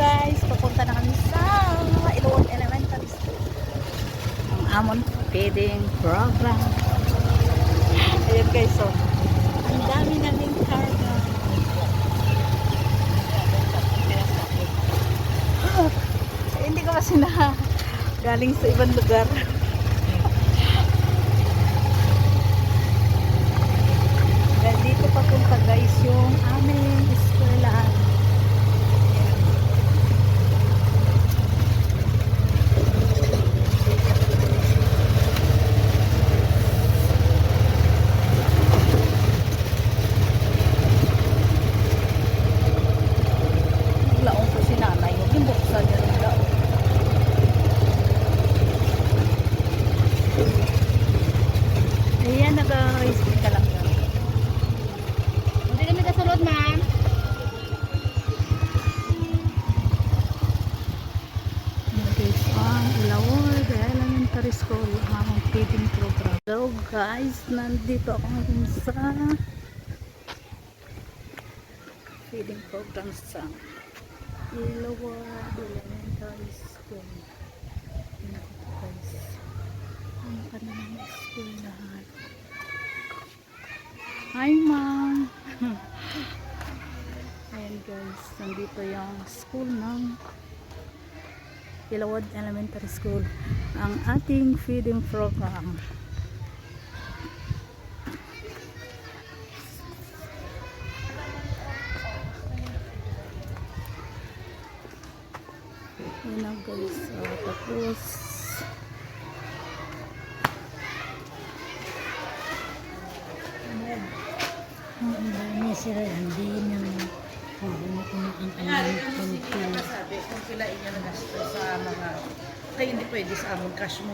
guys, papunta na kami sa Iloon Elementary School. Ang amon feeding program. Ayan guys, so ang dami naming karga. Hindi ko kasi na galing sa ibang lugar. Dito papunta guys yung aming eskwelahan. Laong ko si nanay yung buksan niya rin daw. Ayan, nag-race ka lang yun. Hindi kami kasulod, ma'am. Guys, ang Ilawod Elementary School, ang aming feeding program. So guys, nandito ako ngayon sa feeding program sa Ilawod Elementary School. Nandito guys, ang kanilang school lahat. Hi ma'am! Ayan guys, nandito yung school ng Ilawod Elementary School, ang ating feeding program. Ayan na guys, tapos Ang dami sila, hindi nang ano kung ang kanilang Sabi, kung sila inya nagasto sa mga kaya hindi pwede sa amon cash mo.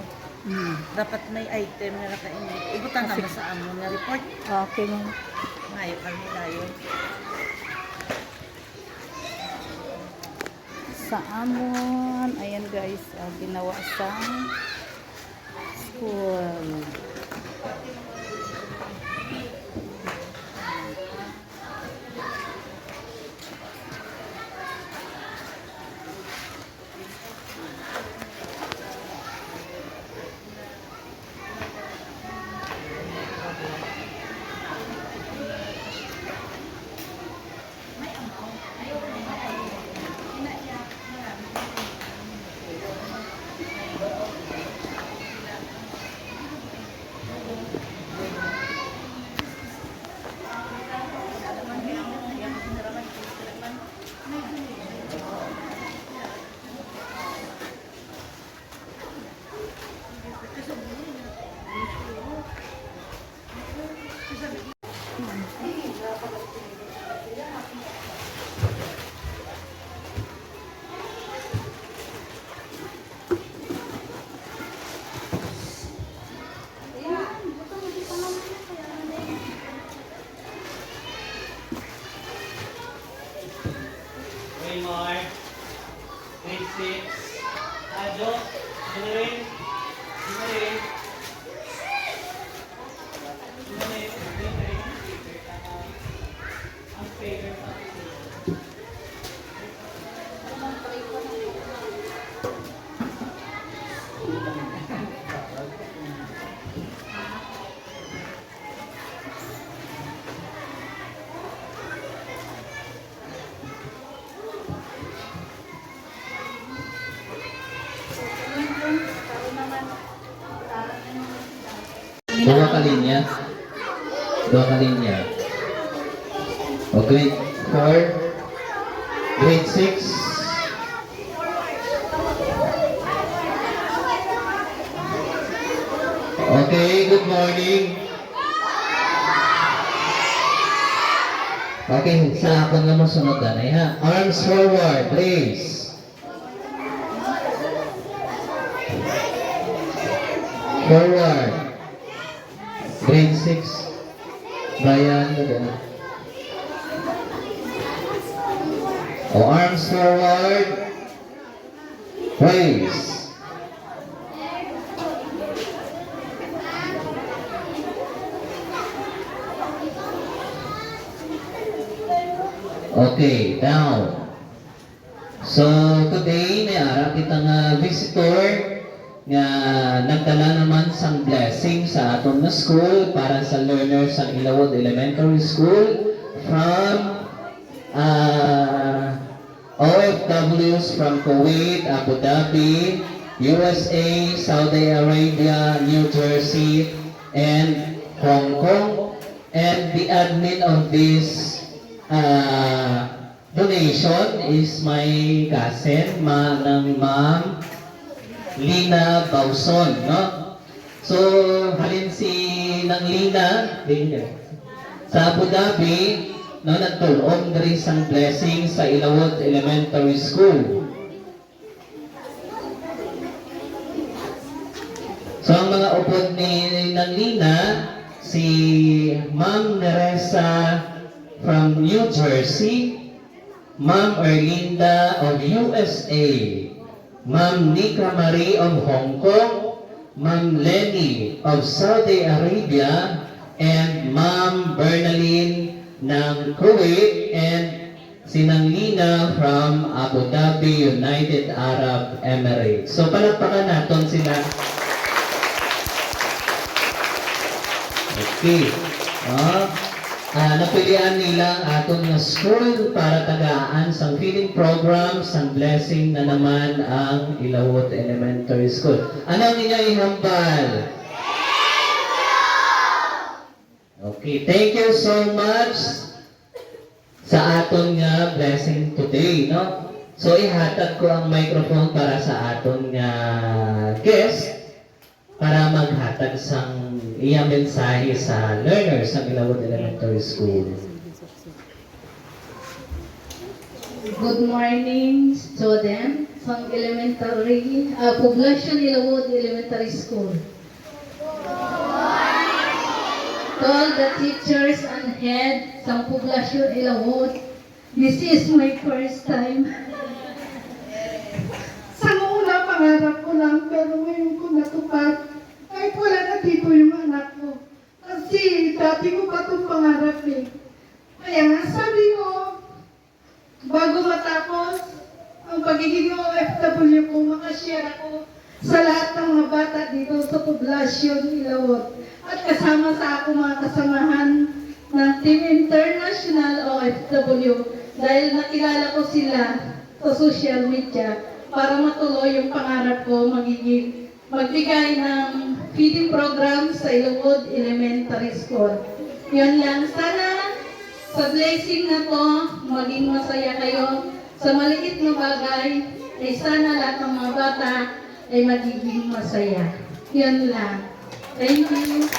Dapat may item na naka-indicate. Ibutan naman sa amon na report. okay ma'am. Ngayon kami tayo. Sa amon, ayan guys, ginawa sa school. Raymar, grade 6, Adjo, Jimarin, ang favorite sa Dua kalinya. Dua kalinya. Oh, grade 4, grade 6. Okay, good morning. Okay, sa ako nga masunod na ha. Arms forward, please. Forward. Grade 6. Brian. Oh, arms forward. Raise. Okay, down. So today may ara kita nga visitor nga nagdala naman sang blessing sa aton na school para sa learners sa Ilawod Elementary School from OFWs from Kuwait, Abu Dhabi, USA, Saudi Arabia, New Jersey, and Hong Kong. And the admin of this donation is my cousin, ng Ma'am Lina Bauson, no? So, halin si ng Lina, sa Abu Dhabi, no, nagtulong diri sang blessing sa Ilawod Elementary School. So, ang mga upod ni ng Lina, si Ma'am Neresa from New Jersey, Ma'am Erlinda of USA, Ma'am Nika Marie of Hong Kong, Ma'am Lenny of Saudi Arabia, and Ma'am Bernaline ng Kuwait, and sinang Lina from Abu Dhabi, United Arab Emirates. So palakpakan natin sila. Okay. Napilian nila ang aton nga school para tagaan sang feeding program, sang blessing na naman ang Ilawod Elementary School. Ano ninyo ihambal? Okay, thank you so much sa aton nga blessing today, no? So ihatag ko ang microphone para sa aton nga guest para maghatag sang iyang mensahe sa learners sa Ilawod Elementary School. Good morning, students from elementary, Poblacion Ilawod Elementary School. To all the teachers and head sa Poblacion Ilawod, this is my first time. Sa una, pangarap ko lang, pero ngayon ko natupad. Kahit wala na dito yung anak ko. Kasi dati ko pa itong pangarap eh. Kaya nga sabi ko, bago matapos ang pagiging OFW ko, makashare ako sa lahat ng mga bata dito sa Poblacion Ilawod. At kasama sa ako mga kasamahan ng Team International OFW dahil nakilala ko sila sa social media para matuloy yung pangarap ko magbigay ng feeding program sa Ilawod Elementary School. Yun lang. Sana sa blessing na to, maging masaya kayo. Sa maliit na bagay, ay sana lahat ng mga bata ay magiging masaya. Yun lang. Thank you.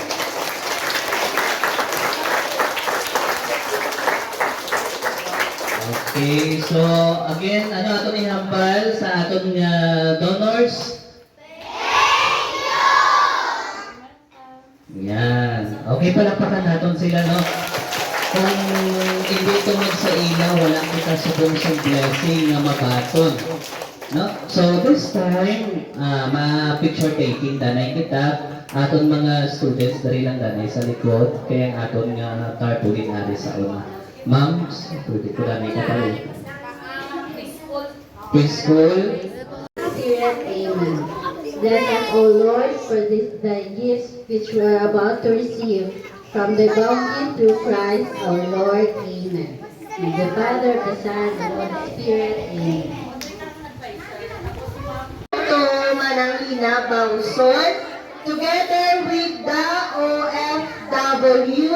Okay, so again, ano aton ihambal sa aton nga donors? Yan. Okay, palakpakan natin sila, no? Kung hindi tungod sa ilaw, wala kita subong sa blessing na mabaton. No? So, this time, ma-picture taking danay kita. Aton mga students, dari lang danay sa likod. Kaya ang aton nga tarpaulin ari sa una. Ma'am, pwede ko danay ka pala. Preschool. Amen. Bless us, O Lord, for thy gifts which we are about to receive from the bounty through Christ our Lord. Amen. In the Father, the Son, and the Holy Spirit. Amen. To Manang Lina Bauson, together with the OFW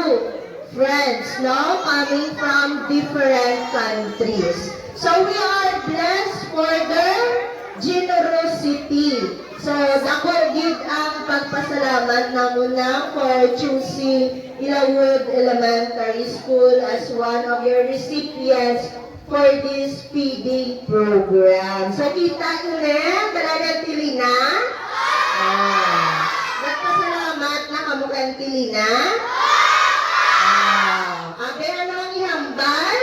friends, no, coming from different countries. So we are blessed for their generosity. So, dako gid ang pagpasalamat namuna for choosing Ilawod Elementary School as one of your recipients for this feeding program. So, kita nyo na, talagang tilina? Nagpasalamat na kamukhang tilina? Abe, ano ang ihambal?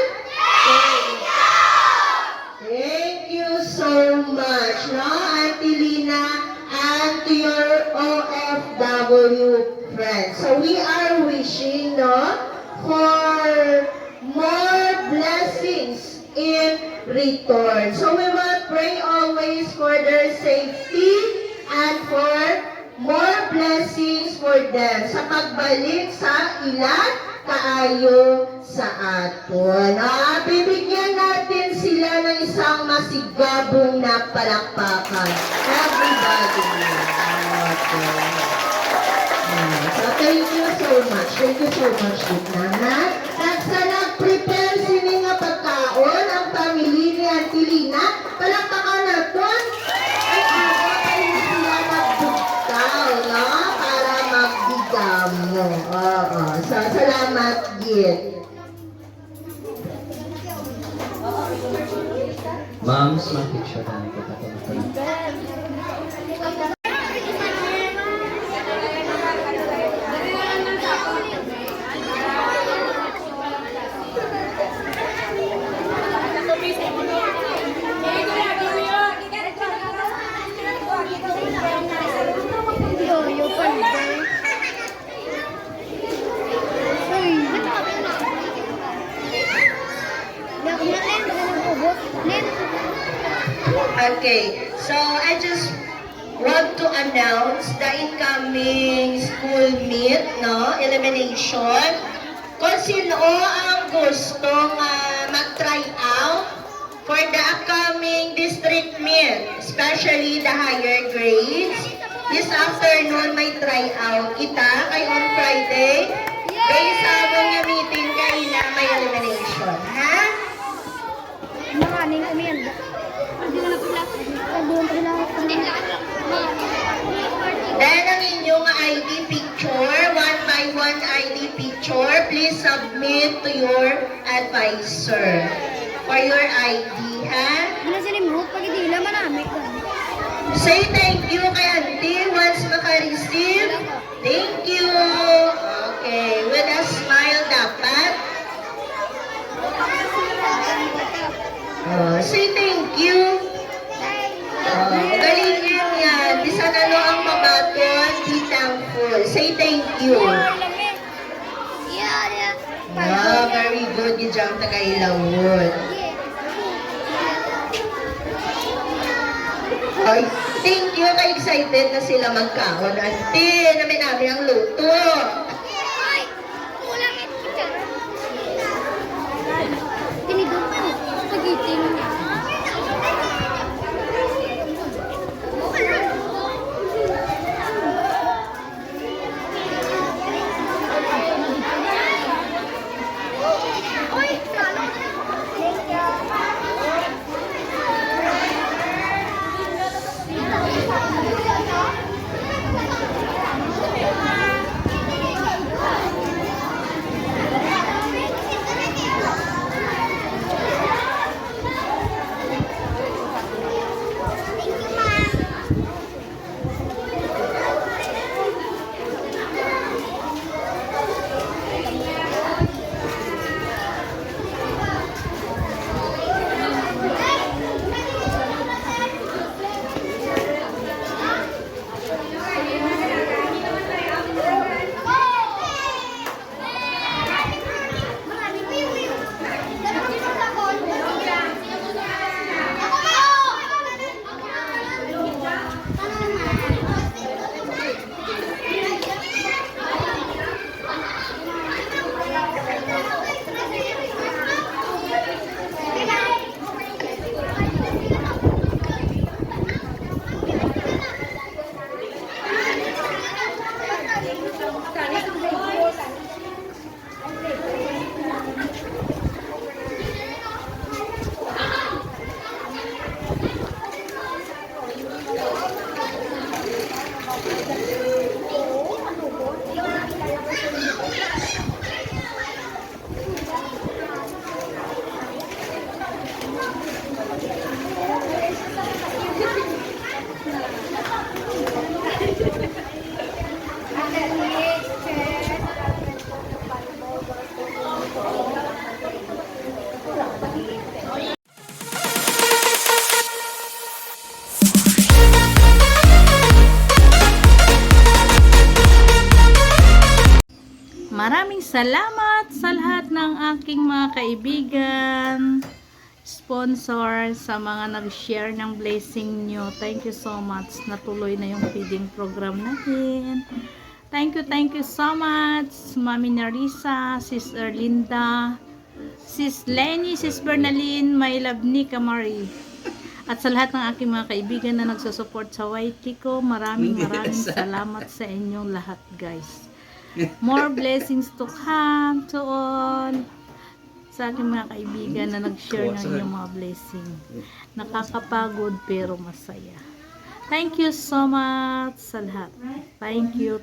Thank you so much, no, Auntie Lina, and to your OFW friends. So we are wishing, no, for more blessings in return. So we will pray always for their safety and for more blessings for them sa pagbalik sa ilang kaayo sa aton. Bibigyan natin sila ng isang masigabong na palakpakan. Everybody. Okay. So thank you so much. Thank you so much, Nana. At sa nag-prepare sini nga pagkaon ang family ni Auntie Lina, palakpakan natin. Ay, ako kayo sila magbuktaw, no? Para magbigamo. Oo. So, salamat, Git. Moms, mag-picture na kita. Okay, so I just want to announce the incoming school meet, no, elimination. Kung sino ang gustong mag-try out for the upcoming district meet, especially the higher grades, this afternoon may try out kita kay on Friday. Based sa among nga meeting kay na may elimination, ha? Maraming umianda. Then ang inyong ID picture, one by one ID picture, please submit to your advisor for your ID, ha? Say thank you kay Auntie once maka-receive. Thank you. Okay, with a smile dapat. Say thank you. Galingan yan. Bisan ano ang mabaton, be thankful. Say thank you. Very good. You jump tagailawon. Ay, thank you. Ka-excited na sila magkahon. Auntie, namin ang luto. Maraming salamat sa lahat ng aking mga kaibigan sponsor, sa mga nag-share ng blessing nyo. Thank you so much. Natuloy na yung feeding program natin. Thank you so much. Mami Narisa, Sis Erlinda, Sis Lenny, Sis Bernalyn, my love ni Kamari. At sa lahat ng aking mga kaibigan na nagsusupport sa YT ko, maraming salamat sa inyong lahat, guys. More blessings to come to all. Sa aking mga kaibigan na nag-share ng inyong mga blessing. Nakakapagod pero masaya. Thank you so much sa lahat. Thank you.